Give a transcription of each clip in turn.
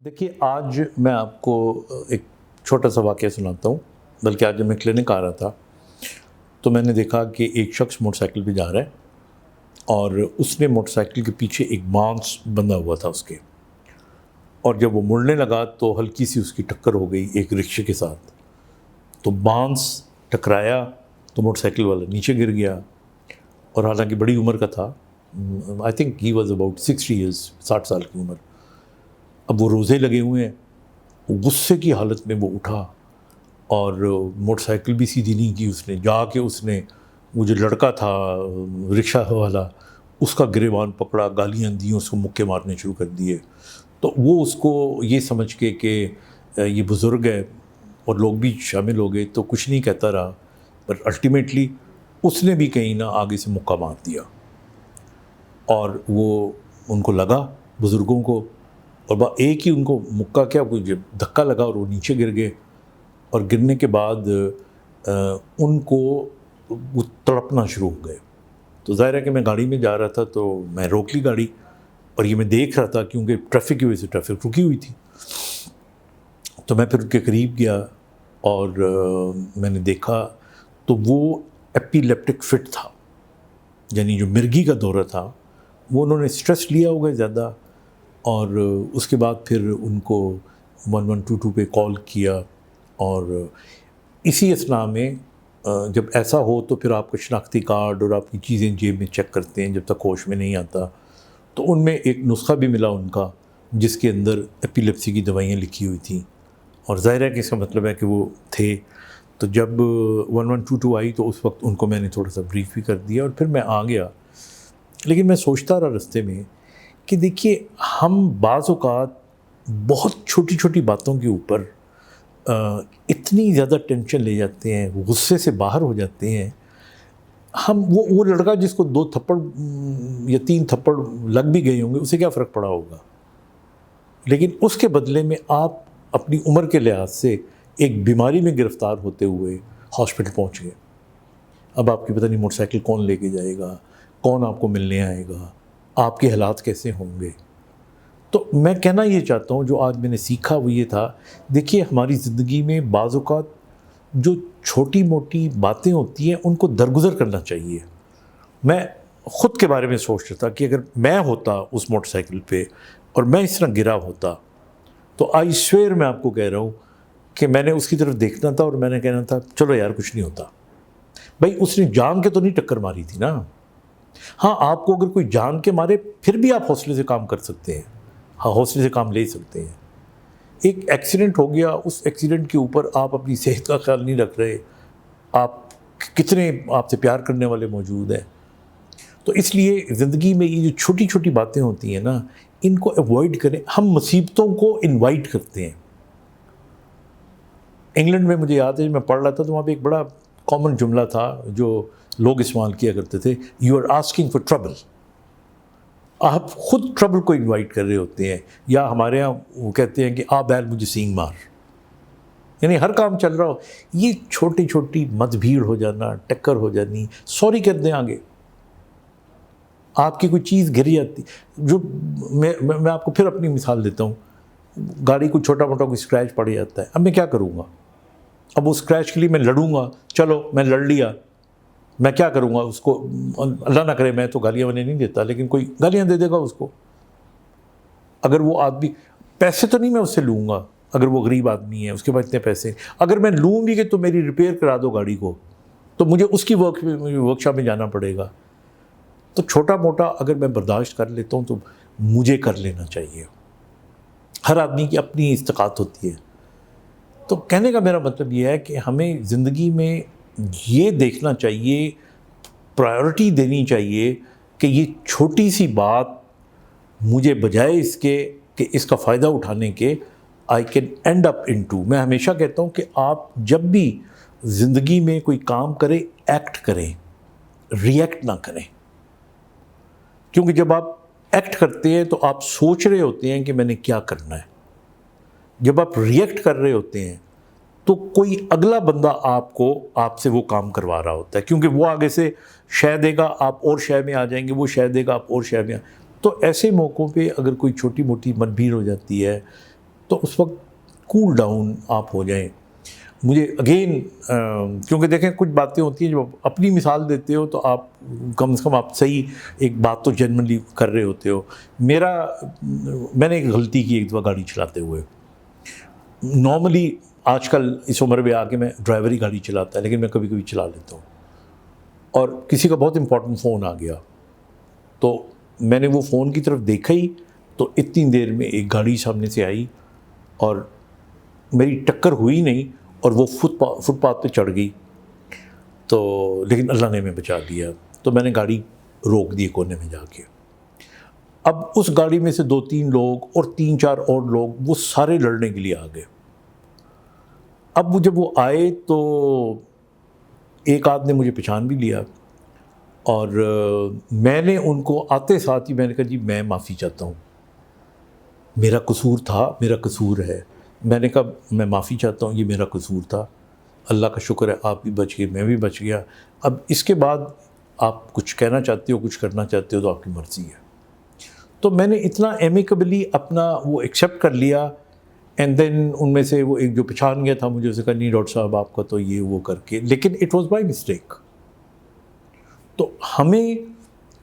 देखिए, आज मैं आपको एक छोटा सा वाक़या सुनाता हूँ। बल्कि आज जब मैं क्लिनिक आ रहा था तो मैंने देखा कि एक शख्स मोटरसाइकिल पे जा रहा है और उसने मोटरसाइकिल के पीछे एक बांस बंधा हुआ था उसके, और जब वो मुड़ने लगा तो हल्की सी उसकी टक्कर हो गई एक रिक्शे के साथ। तो बांस टकराया तो मोटरसाइकिल वाला नीचे गिर गया, और हालांकि बड़ी उम्र का था। I think he was about 60 years, 60 साल की उम्र। अब वो रोज़े लगे हुए हैं, गुस्से की हालत में वो उठा और मोटरसाइकिल भी सीधी नहीं की उसने, जाके उसने वो जो लड़का था रिक्शा वाला उसका गिरेबान पकड़ा, गालियाँ दी, उसको मुक्के मारने शुरू कर दिए। तो वो उसको ये समझ के कि ये बुज़ुर्ग है और लोग भी शामिल हो गए तो कुछ नहीं कहता रहा, पर अल्टीमेटली उसने भी कहीं ना आगे से मुक्का मार दिया। और वो उनको लगा बुज़ुर्गों को, और एक ही उनको मुक्का क्या कुछ धक्का लगा और वो नीचे गिर गए। और गिरने के बाद उनको वो तड़पना शुरू हो गए। तो ज़ाहिर है कि मैं गाड़ी में जा रहा था तो मैं रोक ली गाड़ी, और ये मैं देख रहा था क्योंकि ट्रैफिक की वजह से ट्रैफिक रुकी हुई थी। तो मैं फिर उनके करीब गया और मैंने देखा तो वो एपिलेप्टिक फिट था, यानी जो मिर्गी का दौरा था वो उन्होंने स्ट्रेस लिया होगा ज़्यादा। और उसके बाद फिर उनको 1122 पे कॉल किया, और इसी असना में जब ऐसा हो तो फिर आपका शनाख्ती कार्ड और आपकी चीज़ें जेब में चेक करते हैं जब तक होश में नहीं आता। तो उनमें एक नुस्खा भी मिला उनका जिसके अंदर एपिलेप्सी की दवाइयाँ लिखी हुई थी, और ज़ाहिर है कि इसका मतलब है कि वो थे। तो जब 1122 आई तो उस वक्त उनको मैंने थोड़ा सा ब्रीफ भी कर दिया और फिर मैं आ गया। लेकिन मैं सोचता रहा रास्ते में कि देखिए, हम बाज़ औक़ात बहुत छोटी छोटी बातों के ऊपर इतनी ज़्यादा टेंशन ले जाते हैं, गुस्से से बाहर हो जाते हैं। हम वो लड़का जिसको 2 थप्पड़ या 3 थप्पड़ लग भी गए होंगे, उसे क्या फ़र्क पड़ा होगा, लेकिन उसके बदले में आप अपनी उम्र के लिहाज से एक बीमारी में गिरफ़्तार होते हुए हॉस्पिटल पहुँच गए। अब आपकी पता नहीं मोटरसाइकिल कौन लेके जाएगा, कौन आपको मिलने आएगा, आपके हालात कैसे होंगे। तो मैं कहना ये चाहता हूँ, जो आज मैंने सीखा वो ये था, देखिए हमारी ज़िंदगी में बाज़ औक़ात जो छोटी मोटी बातें होती हैं उनको दरगुज़र करना चाहिए। मैं ख़ुद के बारे में सोच रहा था कि अगर मैं होता उस मोटरसाइकिल पे और मैं इस तरह गिरा होता तो आई स्वेयर मैं आपको कह रहा हूँ कि मैंने उसकी तरफ देखना था और मैंने कहना था चलो यार कुछ नहीं होता। भाई उसने जान के तो नहीं टक्कर मारी थी ना। हाँ, आपको अगर कोई जान के मारे फिर भी आप हौसले से काम कर सकते हैं, हाँ हौसले से काम ले सकते हैं। एक एक्सीडेंट हो गया, उस एक्सीडेंट के ऊपर आप अपनी सेहत का ख्याल नहीं रख रहे, आप कितने आपसे प्यार करने वाले मौजूद हैं। तो इसलिए ज़िंदगी में ये जो छोटी छोटी बातें होती हैं ना, इनको अवॉइड करें। हम मुसीबतों को इनवाइट करते हैं। इंग्लैंड में मुझे याद है मैं पढ़ रहा था तो वहाँ पे एक बड़ा कॉमन जुमला था जो लोग इस्तेमाल किया करते थे, you are asking for trouble. आप खुद ट्रबल को इनवाइट कर रहे होते हैं। या हमारे यहाँ वो कहते हैं कि आ बैल मुझे सींग मार, यानी हर काम चल रहा हो, ये छोटी छोटी मतभीड़ हो जाना, टक्कर हो जानी, सॉरी कर दें आगे। आपकी कोई चीज़ गिर जाती, जो मैं आपको फिर अपनी मिसाल देता हूँ। गाड़ी को छोटा मोटा कोई स्क्रैच पड़ जाता है, अब मैं क्या करूँगा? अब वो स्क्रैच के लिए मैं लड़ूंगा, चलो मैं लड़ लिया, मैं क्या करूँगा उसको? अल्लाह ना करे, मैं तो गालियाँ मैंने नहीं देता, लेकिन कोई गालियाँ दे देगा उसको। अगर वो आदमी, पैसे तो नहीं मैं उससे लूँगा, अगर वो गरीब आदमी है उसके पास इतने पैसे, अगर मैं लूँ भी कि तो मेरी रिपेयर करा दो गाड़ी को, तो मुझे उसकी वर्कशॉप में जाना पड़ेगा। तो छोटा मोटा अगर मैं बर्दाश्त कर लेता हूँ तो मुझे कर लेना चाहिए। हर आदमी की अपनी इस्तिकात होती है। तो कहने का मेरा मतलब ये है कि हमें ज़िंदगी में ये देखना चाहिए, प्रायोरिटी देनी चाहिए कि ये छोटी सी बात मुझे बजाय इसके कि इसका फ़ायदा उठाने के, I can and up into. मैं हमेशा कहता हूँ कि आप जब भी ज़िंदगी में कोई काम करें, एक्ट करें, रिएक्ट ना करें। क्योंकि जब आप एक्ट करते हैं तो आप सोच रहे होते हैं कि मैंने क्या करना है। जब आप रिएक्ट कर रहे होते हैं तो कोई अगला बंदा आपसे वो काम करवा रहा होता है, क्योंकि वो आगे से शय देगा, आप और शय में आ जाएंगे, वो शय देगा, आप और शय में तो ऐसे मौक़ों पे अगर कोई छोटी मोटी मतभेद हो जाती है تو اس وقت کول ڈاؤن آپ ہو جائیں. مجھے اگین کیونکہ دیکھیں کچھ باتیں ہوتی ہیں جو اپنی مثال دیتے ہو تو آپ کم از کم آپ صحیح ایک بات تو جنرلی کر رہے ہوتے ہو. میں نے ایک غلطی کی ایک دفعہ گاڑی چلاتے ہوئے. نارملی آج کل اس عمر میں آ کے میں ڈرائیوری گاڑی چلاتا ہے لیکن میں کبھی کبھی چلا لیتا ہوں, اور کسی کا بہت امپورٹنٹ فون آ گیا تو میں نے وہ فون کی طرف دیکھا ہی تو اتنی دیر میں ایک گاڑی سامنے سے آئی اور میری ٹکر ہوئی نہیں اور وہ فٹ پاتھ پہ چڑھ گئی. تو لیکن اللہ نے ہمیں بچا لیا. تو میں نے گاڑی روک دی کونے میں جا کے. اب اس گاڑی میں سے 2-3 لوگ اور 3-4 اور لوگ وہ سارے لڑنے کے لیے آ گئے. اب وہ جب وہ آئے تو ایک آدھ نے مجھے پہچان بھی لیا اور میں نے ان کو آتے ساتھ ہی میں نے کہا جی میں معافی چاہتا ہوں, میرا قصور تھا, میرا قصور ہے. میں نے کہا میں معافی چاہتا ہوں, یہ میرا قصور تھا, اللہ کا شکر ہے آپ بھی بچ گئے, میں بھی بچ گیا. اب اس کے بعد آپ کچھ کہنا چاہتے ہو, کچھ کرنا چاہتے ہو تو آپ کی مرضی ہے. تو میں نے اتنا ایمیکبلی اپنا وہ ایکسیپٹ کر لیا. اینڈ دین ان میں سے وہ ایک جو پہچان گیا تھا مجھے اسے کہا نہیں ڈاکٹر صاحب آپ کا تو یہ وہ کر کے, لیکن اٹ واز بائی مسٹیک. تو ہمیں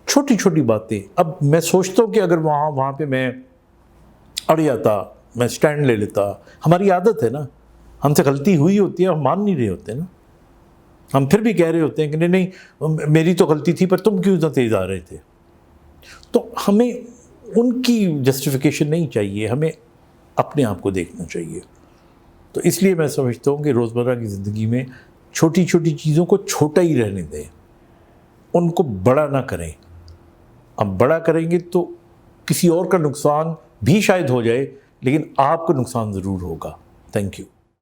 چھوٹی چھوٹی باتیں, اب میں سوچتا ہوں کہ اگر وہاں پہ میں اڑ جاتا, میں سٹینڈ لے لیتا, ہماری عادت ہے نا, ہم سے غلطی ہوئی ہوتی ہے, ہم مان نہیں رہے ہوتے نا, ہم پھر بھی کہہ رہے ہوتے ہیں کہ نہیں میری تو غلطی تھی پر تم کیوں اتنا تیز آ رہے تھے. تو ہمیں ان کی جسٹیفیکیشن نہیں چاہیے, ہمیں اپنے آپ کو دیکھنا چاہیے. تو اس لیے میں سمجھتا ہوں کہ روزمرہ کی زندگی میں چھوٹی چھوٹی چیزوں کو چھوٹا ہی رہنے دیں, ان کو بڑا نہ کریں. اب بڑا کریں گے تو کسی اور کا نقصان بھی شاید ہو جائے لیکن آپ کا نقصان ضرور ہوگا. Thank you.